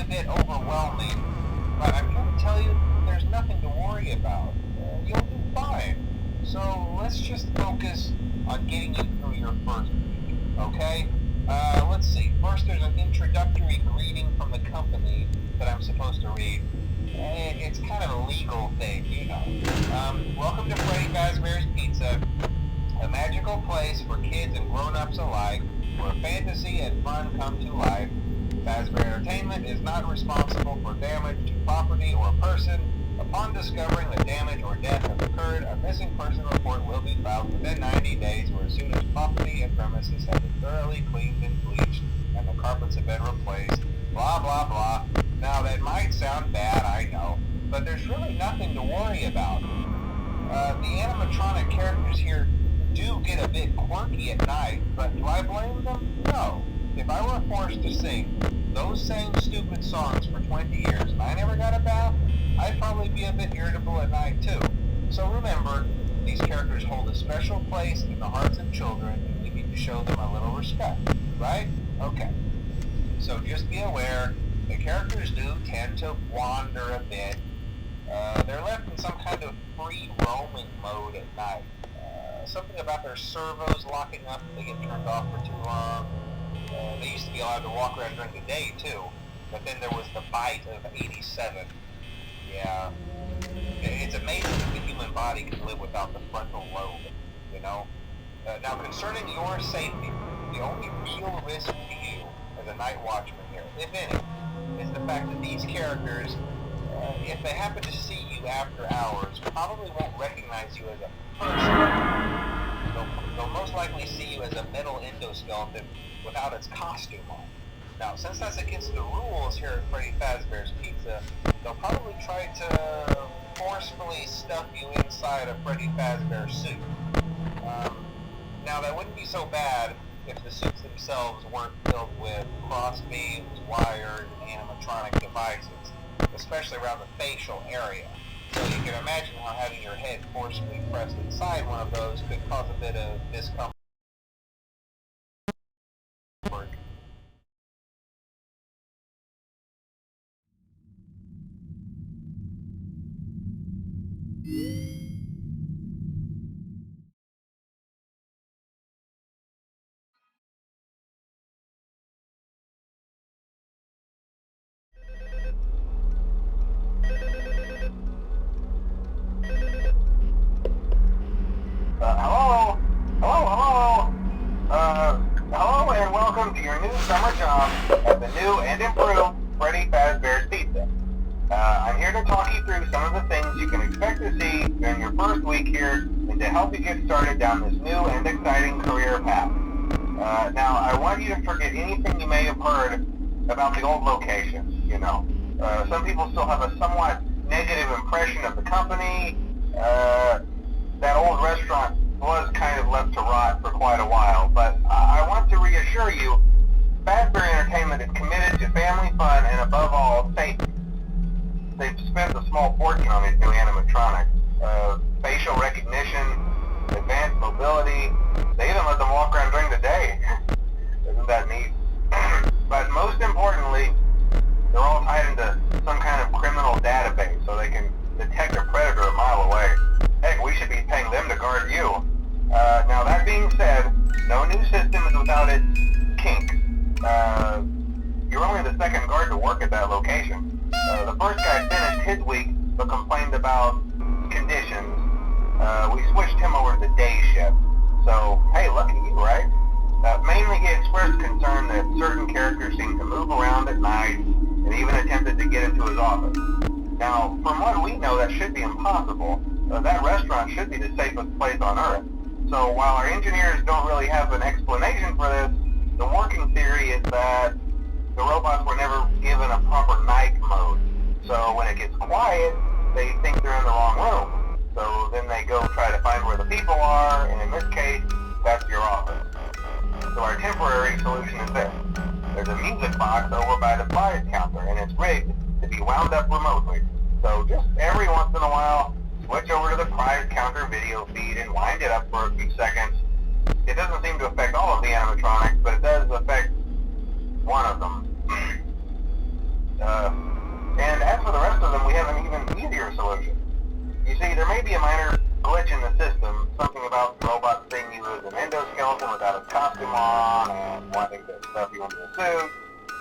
a bit overwhelming, but I'm here to tell you there's nothing to worry about. You'll do fine. So let's just focus on getting you through your first week, okay? Let's see. First, there's an introductory greeting from the company that I'm supposed to read. It's kind of a legal thing, you know. Welcome to Freddy Fazbear's Pizza, a magical place for kids and grown-ups alike, where fantasy and fun come to life. Fazbear Entertainment is not responsible for damage to property or person. Upon discovering that damage or death has occurred, a missing person report will be filed within 90 days or as soon as property and premises have been thoroughly cleaned and bleached and the carpets have been replaced. Blah, blah, blah. Now, that might sound bad, I know, but there's really nothing to worry about. The animatronic characters here do get a bit quirky at night, but do I blame them? No. If I were forced to sing those same stupid songs for 20 years and I never got a bath, I'd probably be a bit irritable at night too. So remember, these characters hold a special place in the hearts of children and we need to show them a little respect, right? Okay. So just be aware, the characters do tend to wander a bit. They're left in some kind of free roaming mode at night. Something about their servos locking up if they get turned off for too long. They used to be allowed to walk around during the day too, but then there was the bite of 87. Yeah, it's amazing that the human body can live without the frontal lobe, you know? Now concerning your safety, the only real risk to you as a night watchman here, if any, is the fact that these characters, if they happen to see you after hours, probably won't recognize you as a person. They'll most likely see you as a metal endoskeleton without its costume on. Now, since that's against the rules here at Freddy Fazbear's Pizza, they'll probably try to forcefully stuff you inside a Freddy Fazbear suit. Now, that wouldn't be so bad if the suits themselves weren't filled with crossbeams, wires, and animatronic devices, especially around the facial area. So you can imagine how having your head forcibly pressed inside one of those could cause a bit of discomfort. Hello and welcome to your new summer job at the new and improved Freddy Fazbear's Pizza. I'm here to talk you through some of the things you can expect to see during your first week here and to help you get started down this new and exciting career path. Now, I want you to forget anything you may have heard about the old locations, you know. Some people still have a somewhat negative impression of the company. That old restaurant was kind of left to rot for quite a while, but I want to reassure you, Fazbear Entertainment is committed to family fun and above all, safety. They've spent a small fortune on these new animatronics. Facial recognition, advanced mobility, they even let them walk around during the day. Isn't that neat? But most importantly, they're all tied into some kind of criminal database so they can detect a predator a mile away. Heck, we should be paying them to guard you. Now that being said, no new system is without its kinks. You're only the second guard to work at that location. The first guy finished his week but complained about conditions. We switched him over to the day shift. So, hey, lucky you, right? Mainly he expressed concern that certain characters seem to move around at night and even attempted to get into his office. Now, from what we know, that should be impossible. That restaurant should be the safest place on Earth. So while our engineers don't really have an explanation for this, the working theory is that the robots were never given a proper night mode. So when it gets quiet, they think they're in the wrong room. So then they go try to find where the people are, and in this case, that's your office. So our temporary solution is this. There's a music box over by the prize counter, and it's rigged to be wound up remotely. So just every once in a while, switch over to the prize counter video feed and wind it up for a few seconds. It doesn't seem to affect all of the animatronics, but it does affect one of them. oxymoron and wanting to stuff you into a suit.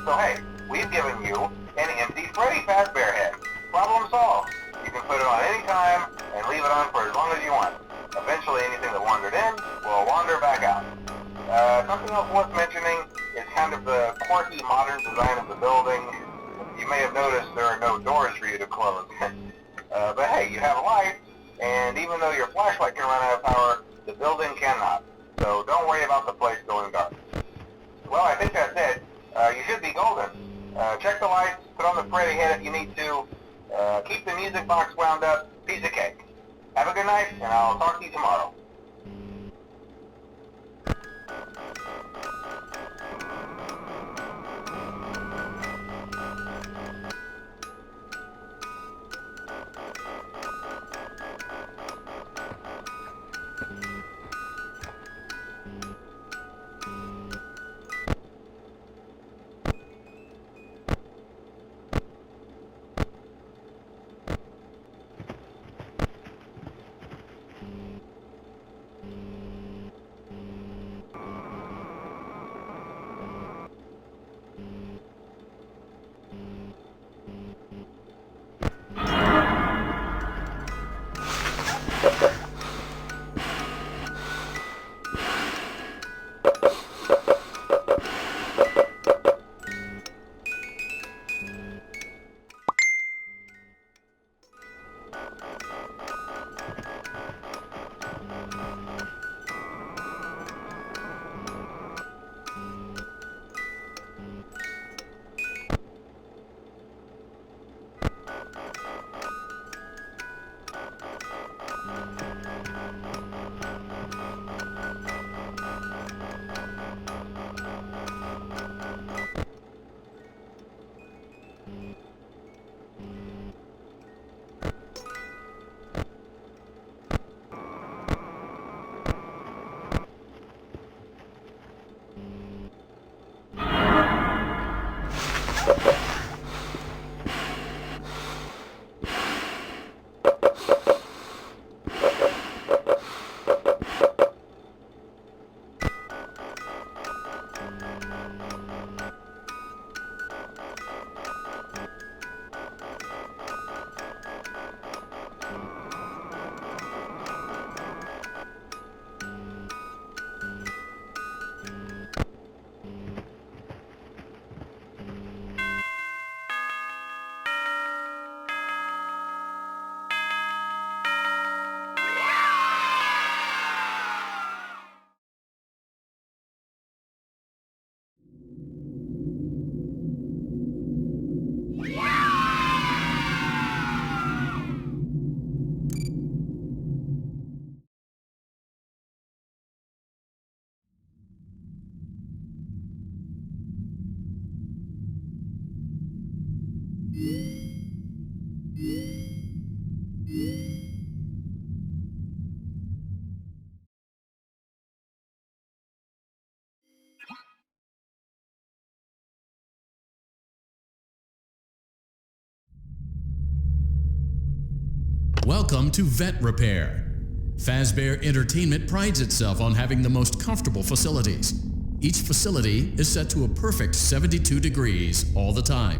So hey, we've given you an empty Freddy Fazbear head. Problem solved. You can put it on any time and leave it on for as long as you want. Eventually anything that wandered in will wander back out. Something else worth mentioning is kind of the quirky modern design of the building. You may have noticed there are no doors for you to close. But hey, you have a light, and even though your flashlight can run out of power, the building cannot. So don't worry about the place going dark. Well, I think that's it. You should be golden. Check the lights, put on the Freddy head if you need to. Keep the music box wound up. Piece of cake. Have a good night, and I'll talk to you tomorrow. Welcome to Vet Repair. Fazbear Entertainment prides itself on having the most comfortable facilities. Each facility is set to a perfect 72 degrees all the time.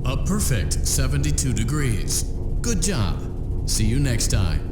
A perfect 72 degrees. Good job. See you next time.